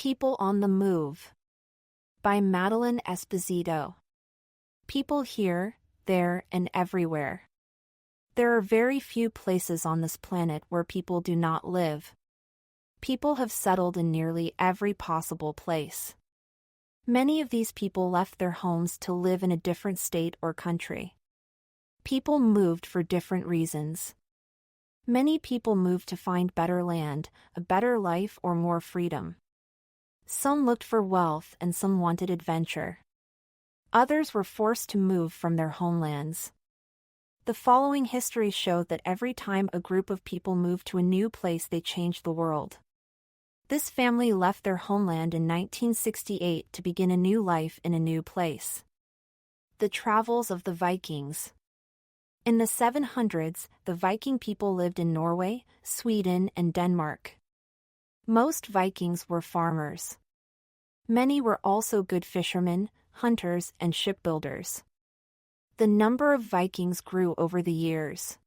People on the Move by Maddalen Esposito. People here, there, and everywhere. There are very few places on this planet where people do not live. People have settled in nearly every possible place. Many of these people left their homes to live in a different state or country. People moved for different reasons. Many people moved to find better land, a better life, or more freedom. Some looked for wealth and some wanted adventure. Others were forced to move from their homelands. The following histories show that every time a group of people moved to a new place, they changed the world. This family left their homeland in 1968 to begin a new life in a new place. The travels of the Vikings. In the 700s, the Viking people lived in Norway, Sweden, and Denmark. Most Vikings were farmers. Many were also good fishermen, hunters, and shipbuilders. The number of Vikings grew over the years.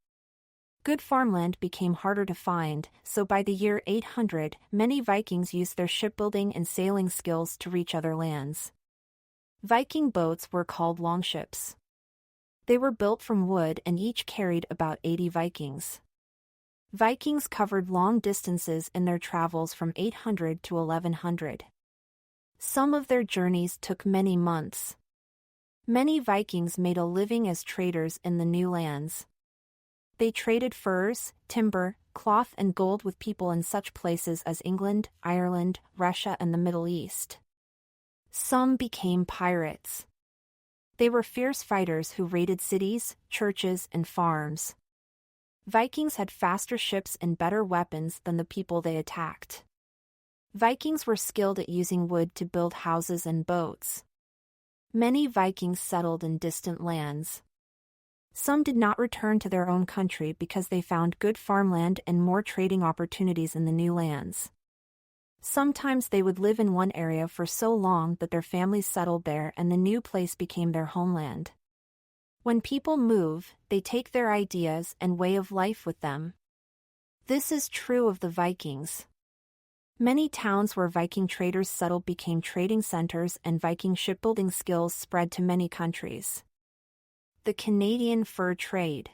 Good farmland became harder to find, so by the year 800, many Vikings used their shipbuilding and sailing skills to reach other lands. Viking boats were called longships. They were built from wood and each carried about 80 Vikings. Vikings covered long distances in their travels from 800 to 1100. Some of their journeys took many months. Many Vikings made a living as traders in the new lands. They traded furs, timber, cloth, and gold with people in such places as England, Ireland, Russia, and the Middle East. Some became pirates. They were fierce fighters who raided cities, churches, and farms. Vikings had faster ships and better weapons than the people they attacked. Vikings were skilled at using wood to build houses and boats. Many Vikings settled in distant lands. Some did not return to their own country because they found good farmland and more trading opportunities in the new lands. Sometimes they would live in one area for so long that their families settled there and the new place became their homeland. When people move, they take their ideas and way of life with them. This is true of the Vikings. Many towns where Viking traders settled became trading centers and Viking shipbuilding skills spread to many countries. The Canadian fur trade.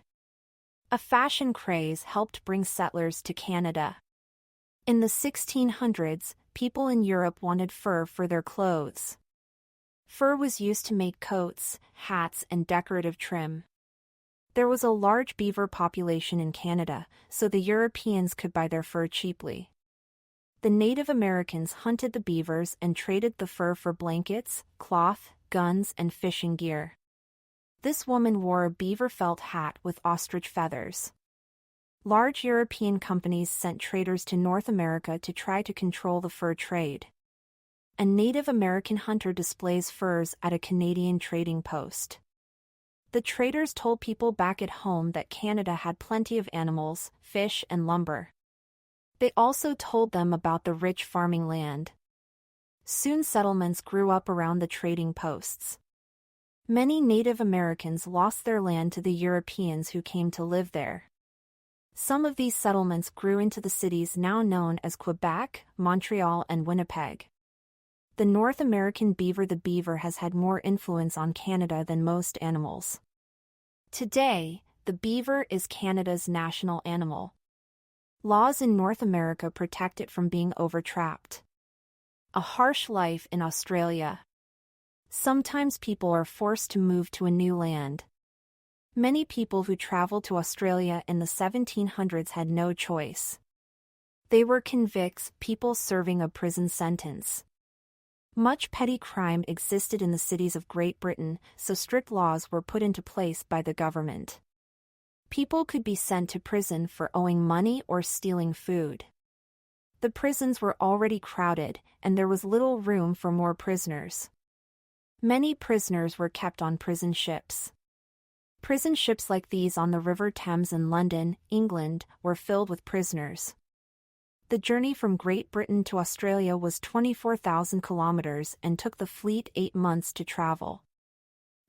A fashion craze helped bring settlers to Canada. In the 1600s, people in Europe wanted fur for their clothes. Fur was used to make coats, hats, and decorative trim. There was a large beaver population in Canada, so the Europeans could buy their fur cheaply. The Native Americans hunted the beavers and traded the fur for blankets, cloth, guns, and fishing gear. This woman wore a beaver felt hat with ostrich feathers. Large European companies sent traders to North America to try to control the fur trade. A Native American hunter displays furs at a Canadian trading post. The traders told people back at home that Canada had plenty of animals, fish, and lumber. They also told them about the rich farming land. Soon settlements grew up around the trading posts. Many Native Americans lost their land to the Europeans who came to live there. Some of these settlements grew into the cities now known as Quebec, Montreal, and Winnipeg. The North American beaver, the beaver, has had more influence on Canada than most animals. Today, the beaver is Canada's national animal. Laws in North America protect it from being overtrapped. A harsh life in Australia. Sometimes people are forced to move to a new land. Many people who traveled to Australia in the 1700s had no choice. They were convicts, people serving a prison sentence. Much petty crime existed in the cities of Great Britain, so strict laws were put into place by the government. People could be sent to prison for owing money or stealing food. The prisons were already crowded, and there was little room for more prisoners. Many prisoners were kept on prison ships. Prison ships like these on the River Thames in London, England, were filled with prisoners. The journey from Great Britain to Australia was 24,000 kilometers and took the fleet 8 months to travel.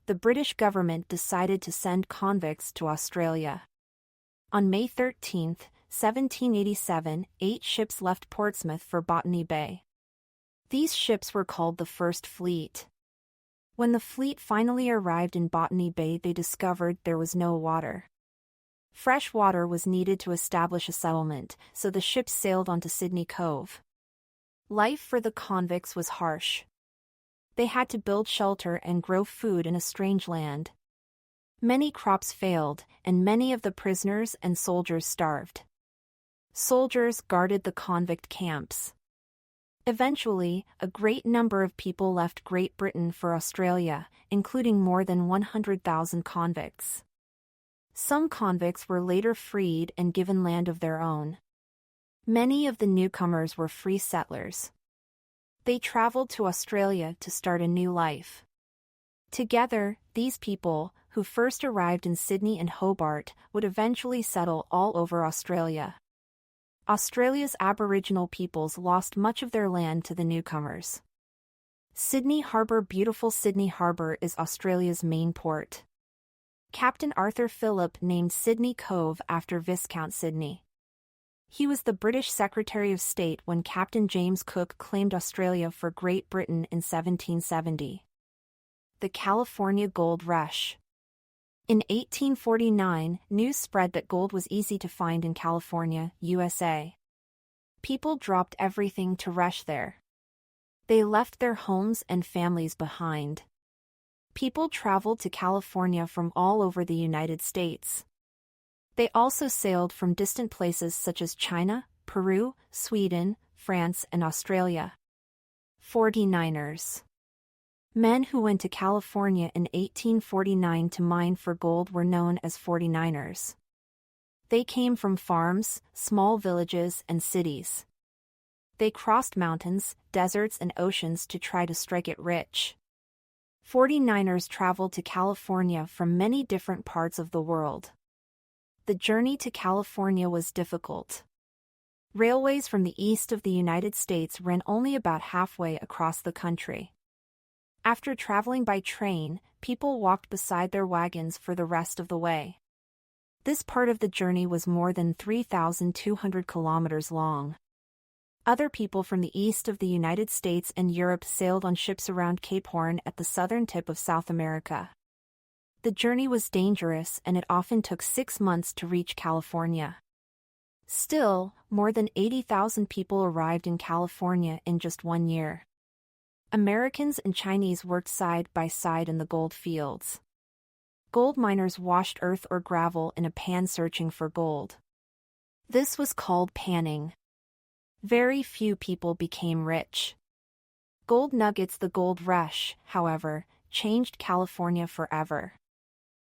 The British government decided to send convicts to Australia. On May 13, 1787, 8 ships left Portsmouth for Botany Bay. These ships were called the First Fleet. When the fleet finally arrived in Botany Bay, they discovered there was no water. Fresh water was needed to establish a settlement, so the ships sailed onto Sydney Cove. Life for the convicts was harsh. They had to build shelter and grow food in a strange land. Many crops failed, and many of the prisoners and soldiers starved. Soldiers guarded the convict camps. Eventually, a great number of people left Great Britain for Australia, including more than 100,000 convicts. Some convicts were later freed and given land of their own. Many of the newcomers were free settlers. They traveled to Australia to start a new life. Together, these people, who first arrived in Sydney and Hobart, would eventually settle all over Australia. Australia's Aboriginal peoples lost much of their land to the newcomers. Sydney Harbour. Beautiful Sydney Harbour is Australia's main port. Captain Arthur Phillip named Sydney Cove after Viscount Sydney. He was the British Secretary of State when Captain James Cook claimed Australia for Great Britain in 1770. The California Gold Rush. In 1849, news spread that gold was easy to find in California, USA. People dropped everything to rush there. They left their homes and families behind. People traveled to California from all over the United States. They also sailed from distant places such as China, Peru, Sweden, France, and Australia. 49ers. Men who went to California in 1849 to mine for gold were known as 49ers. They came from farms, small villages, and cities. They crossed mountains, deserts, and oceans to try to strike it rich. 49ers traveled to California from many different parts of the world. The journey to California was difficult. Railways from the east of the United States ran only about halfway across the country. After traveling by train, people walked beside their wagons for the rest of the way. This part of the journey was more than 3,200 kilometers long. Other people from the east of the United States and Europe sailed on ships around Cape Horn at the southern tip of South America. The journey was dangerous and it often took 6 months to reach California. Still, more than 80,000 people arrived in California in just 1 year. Americans and Chinese worked side by side in the gold fields. Gold miners washed earth or gravel in a pan searching for gold. This was called panning. Very few people became rich. Gold nuggets. The gold rush, however, changed California forever.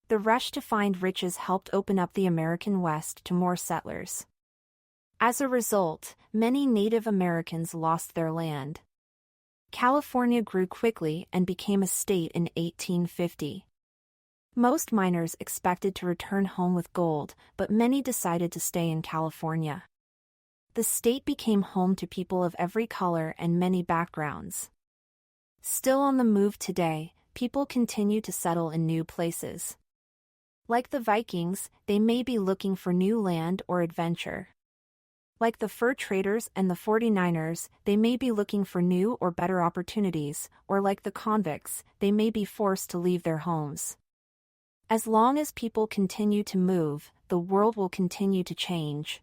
The rush to find riches helped open up the American West to more settlers. As a result, many Native Americans lost their land. California grew quickly and became a state in 1850. Most miners expected to return home with gold, but many decided to stay in California. The state became home to people of every color and many backgrounds. Still on the move today, people continue to settle in new places. Like the Vikings, they may be looking for new land or adventure. Like the fur traders and the 49ers, they may be looking for new or better opportunities, or like the convicts, they may be forced to leave their homes. As long as people continue to move, the world will continue to change.